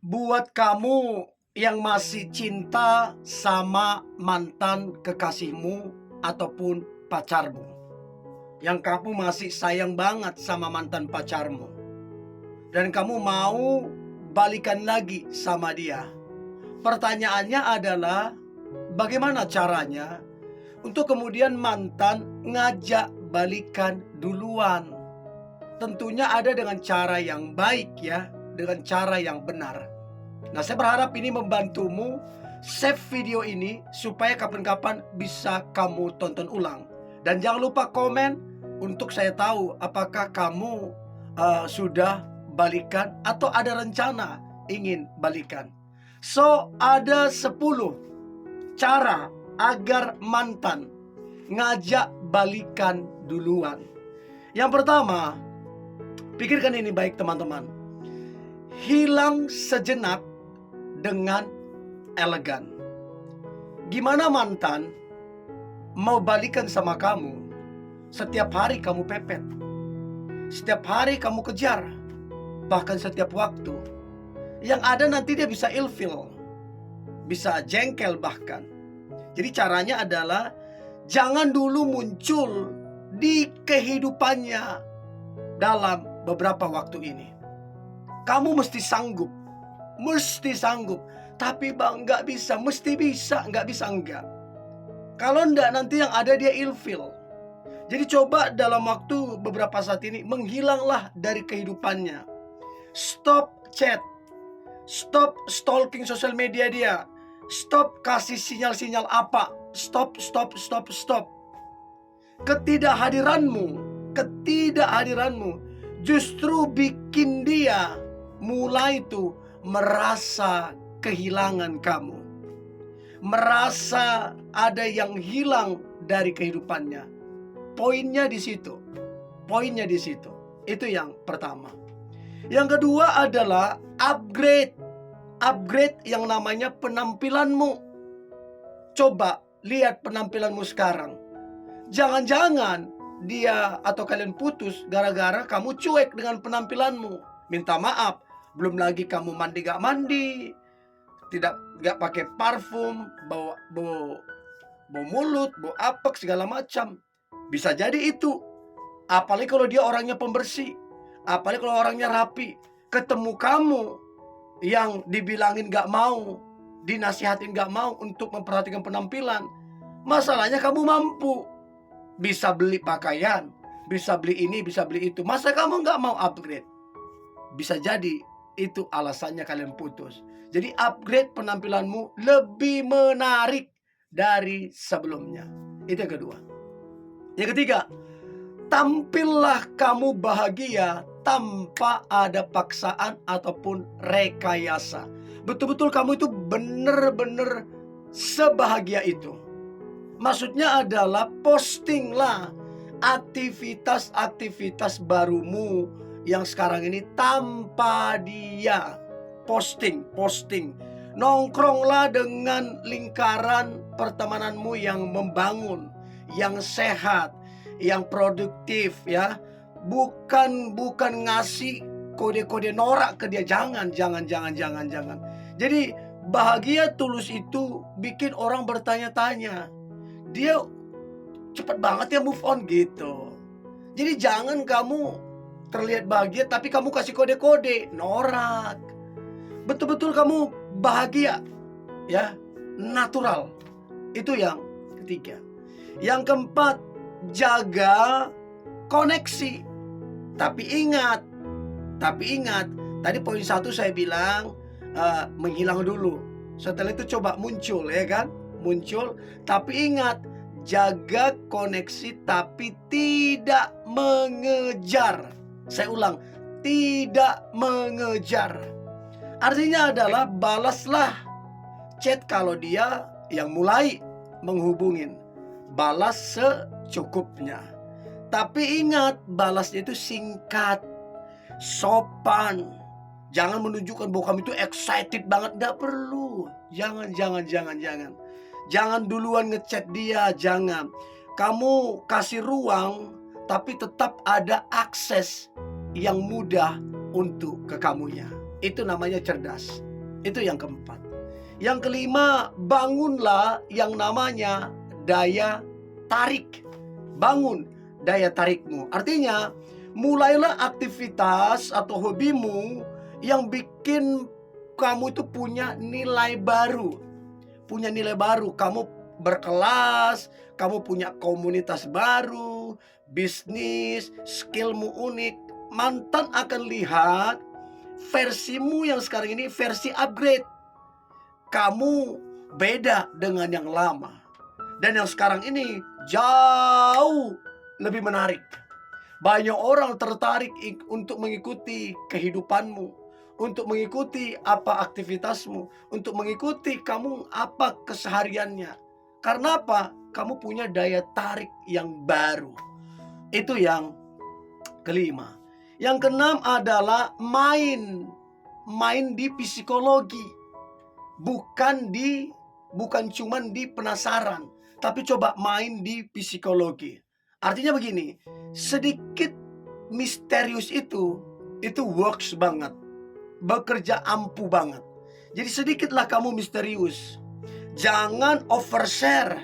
Buat kamu yang masih cinta sama mantan kekasihmu ataupun pacarmu, yang kamu masih sayang banget sama mantan pacarmu, dan kamu mau balikan lagi sama dia. Pertanyaannya adalah, bagaimana caranya untuk kemudian mantan ngajak balikan duluan? Tentunya ada dengan cara yang baik ya, dengan cara yang benar. Nah, saya berharap ini membantumu save video ini supaya kapan-kapan bisa kamu tonton ulang. Dan jangan lupa komen untuk saya tahu apakah kamu sudah balikan atau ada rencana ingin balikan. So, ada 10 cara agar mantan ngajak balikan duluan. Yang pertama, pikirkan ini baik teman-teman. Hilang sejenak dengan elegan. Gimana mantan mau balikan sama kamu? Setiap hari kamu pepet, setiap hari kamu kejar, bahkan setiap waktu. Yang ada nanti dia bisa ilfil, bisa jengkel bahkan. Jadi caranya adalah jangan dulu muncul di kehidupannya dalam beberapa waktu ini. Kamu mesti sanggup. Tapi bang, nggak bisa. Mesti bisa, nggak bisa enggak. Kalau enggak, nanti yang ada dia ilfil. Jadi coba dalam waktu beberapa saat ini menghilanglah dari kehidupannya. Stop chat, stop stalking sosial media dia, stop kasih sinyal-sinyal apa. Stop. Ketidakhadiranmu justru bikin dia mulai tuh merasa kehilangan kamu, merasa ada yang hilang dari kehidupannya. Poinnya di situ. Itu yang pertama. Yang kedua adalah upgrade yang namanya penampilanmu. Coba lihat penampilanmu sekarang. Jangan-jangan dia atau kalian putus gara-gara kamu cuek dengan penampilanmu. Minta maaf. Belum lagi kamu mandi gak mandi, gak pakai parfum, bau mulut, bau apek segala macam. Bisa jadi itu. Apalagi kalau dia orangnya pembersih, apalagi kalau orangnya rapi. Ketemu kamu yang dibilangin gak mau, dinasihatin gak mau untuk memperhatikan penampilan. Masalahnya kamu mampu, bisa beli pakaian, bisa beli ini, bisa beli itu. Masa kamu gak mau upgrade? Bisa jadi itu alasannya kalian putus. Jadi upgrade penampilanmu lebih menarik dari sebelumnya. Itu yang kedua. Yang ketiga, tampillah kamu bahagia tanpa ada paksaan ataupun rekayasa. Betul-betul kamu itu benar-benar sebahagia itu. Maksudnya adalah postinglah aktivitas-aktivitas barumu yang sekarang ini tanpa dia. Posting. Nongkronglah dengan lingkaran pertemananmu yang membangun, yang sehat, yang produktif ya. Bukan ngasih kode-kode norak ke dia. Jangan. Jadi bahagia tulus itu bikin orang bertanya-tanya, dia cepat banget ya move on gitu. Jadi jangan kamu terlihat bahagia tapi kamu kasih kode-kode norak. Betul-betul kamu bahagia ya, natural. Itu yang ketiga. Yang keempat, jaga koneksi. Tapi ingat, tadi poin 1 saya bilang menghilang dulu. Setelah itu coba muncul ya kan? Muncul, tapi ingat, jaga koneksi tapi tidak mengejar. Saya ulang, tidak mengejar. Artinya adalah balaslah chat kalau dia yang mulai menghubungin. Balas secukupnya. Tapi ingat, balasnya itu singkat, sopan. Jangan menunjukkan bahwa kamu itu excited banget, nggak perlu. Jangan. Jangan duluan ngechat dia, jangan. Kamu kasih ruang, tapi tetap ada akses yang mudah untuk ke kamunya. Itu namanya cerdas. Itu yang keempat. Yang kelima, bangunlah yang namanya daya tarik. Bangun daya tarikmu. Artinya, mulailah aktivitas atau hobimu yang bikin kamu itu punya nilai baru. Punya nilai baru. Kamu berkelas, kamu punya komunitas baru, bisnis, skillmu unik. Mantan akan lihat versimu yang sekarang ini versi upgrade. Kamu beda dengan yang lama. Dan yang sekarang ini jauh lebih menarik. Banyak orang tertarik untuk mengikuti kehidupanmu, untuk mengikuti apa aktivitasmu, untuk mengikuti kamu apa kesehariannya. Karena apa? Kamu punya daya tarik yang baru. Itu yang kelima. Yang keenam adalah main di psikologi. Bukan cuman di penasaran, tapi coba main di psikologi. Artinya begini, sedikit misterius itu works banget, bekerja ampuh banget. Jadi sedikitlah kamu misterius. Jangan overshare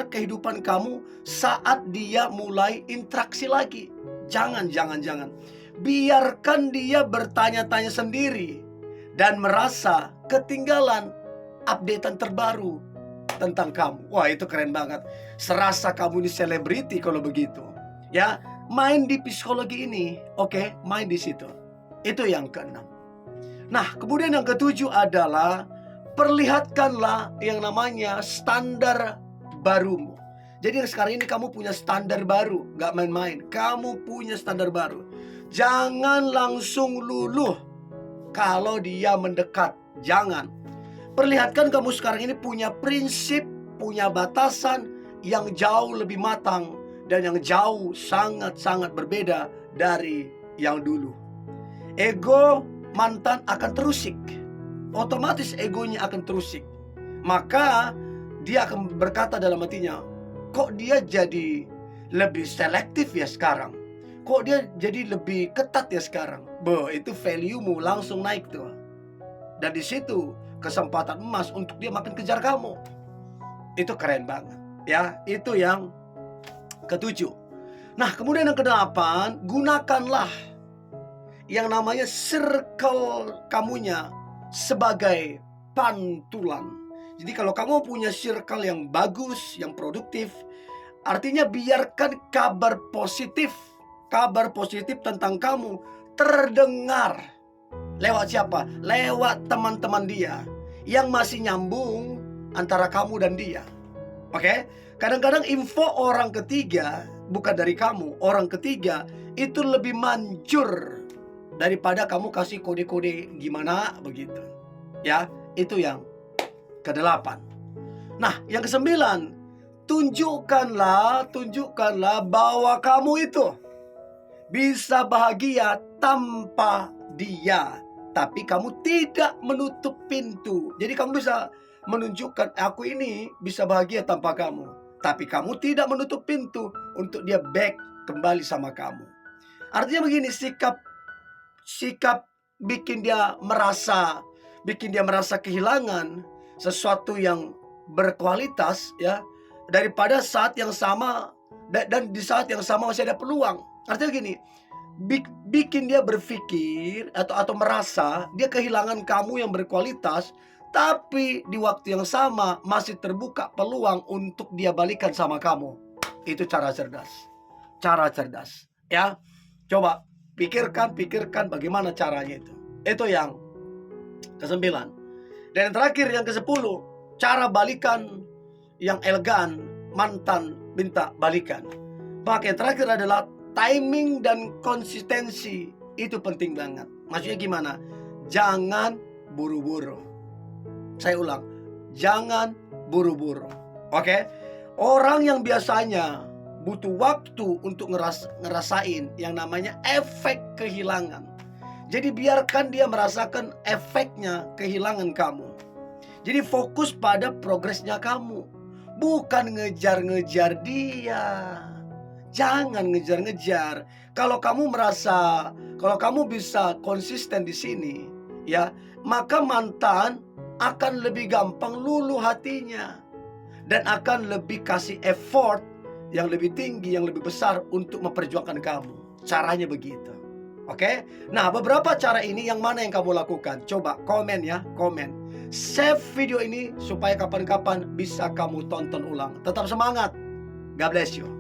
kehidupan kamu saat dia mulai interaksi lagi. Jangan. Biarkan dia bertanya-tanya sendiri dan merasa ketinggalan updatean terbaru tentang kamu. Wah, itu keren banget. Serasa kamu ini selebriti kalau begitu. Ya, main di psikologi ini, oke, main di situ. Itu yang keenam. Nah, kemudian yang ketujuh adalah perlihatkanlah yang namanya standar barumu. Jadi sekarang ini kamu punya standar baru, gak main-main. Kamu punya standar baru. Jangan langsung luluh kalau dia mendekat. Jangan. Perlihatkan kamu sekarang ini punya prinsip, punya batasan yang jauh lebih matang dan yang jauh sangat-sangat berbeda dari yang dulu. Ego mantan akan terusik. Otomatis egonya akan terusik. Maka dia akan berkata dalam hatinya, kok dia jadi lebih selektif ya sekarang? Kok dia jadi lebih ketat ya sekarang? Itu value-mu langsung naik tuh. Dan di situ kesempatan emas untuk dia makin kejar kamu. Itu keren banget. Ya, itu yang ketujuh. Nah, kemudian yang kedelapan, gunakanlah yang namanya circle kamunya sebagai pantulan. Jadi kalau kamu punya circle yang bagus, yang produktif, artinya biarkan kabar positif tentang kamu terdengar. Lewat siapa? Lewat teman-teman dia yang masih nyambung antara kamu dan dia. Oke? Kadang-kadang info orang ketiga, bukan dari kamu, orang ketiga itu lebih manjur daripada kamu kasih kode-kode gimana begitu. Ya, itu yang kedelapan. Nah, yang kesembilan, tunjukkanlah bahwa kamu itu bisa bahagia tanpa dia, tapi kamu tidak menutup pintu. Jadi kamu bisa menunjukkan, aku ini bisa bahagia tanpa kamu, tapi kamu tidak menutup pintu untuk dia back kembali sama kamu. Artinya begini, sikap bikin dia merasa kehilangan sesuatu yang berkualitas, ya, daripada saat yang sama dan di saat yang sama masih ada peluang. Artinya gini, bikin dia berpikir atau merasa dia kehilangan kamu yang berkualitas, tapi di waktu yang sama masih terbuka peluang untuk dia balikan sama kamu. Itu cara cerdas. Ya, coba pikirkan bagaimana caranya itu. Itu yang kesembilan. Dan yang terakhir, yang kesepuluh, cara balikan yang elegan, mantan minta balikan. Maka yang terakhir adalah timing dan konsistensi. Itu penting banget. Maksudnya gimana? Jangan buru-buru. Saya ulang, jangan buru-buru. Oke? Orang yang biasanya butuh waktu untuk ngerasain yang namanya efek kehilangan. Jadi biarkan dia merasakan efeknya kehilangan kamu. Jadi fokus pada progresnya kamu, bukan ngejar-ngejar dia. Jangan ngejar-ngejar. Kalau kamu bisa konsisten di sini, ya, maka mantan akan lebih gampang luluh hatinya dan akan lebih kasih effort yang lebih tinggi, yang lebih besar untuk memperjuangkan kamu. Caranya begitu. Oke? Nah, beberapa cara ini yang mana yang kamu lakukan? Coba komen ya, komen. Save video ini supaya kapan-kapan bisa kamu tonton ulang. Tetap semangat. God bless you.